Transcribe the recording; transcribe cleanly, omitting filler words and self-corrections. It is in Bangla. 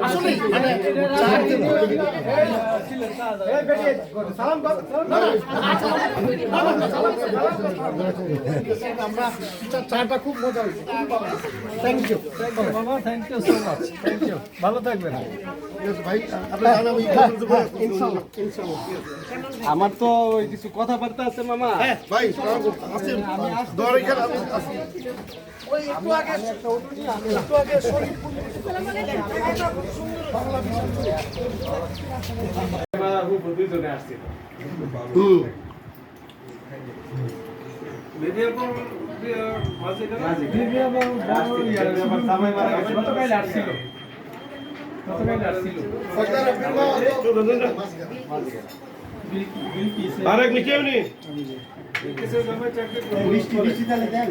আসলে আমরা চাটা খুব মজা হয়েছে। থ্যাংক ইউ বাবা, thank you so much, thank you, ভালো থাকবেন ভাই। আমার তো কিছু কথাবার্তা আছে মামা। ভাই দুইজনে আসছিল। আরেক নিকেও নি বৃষ্টি তাহলে দেন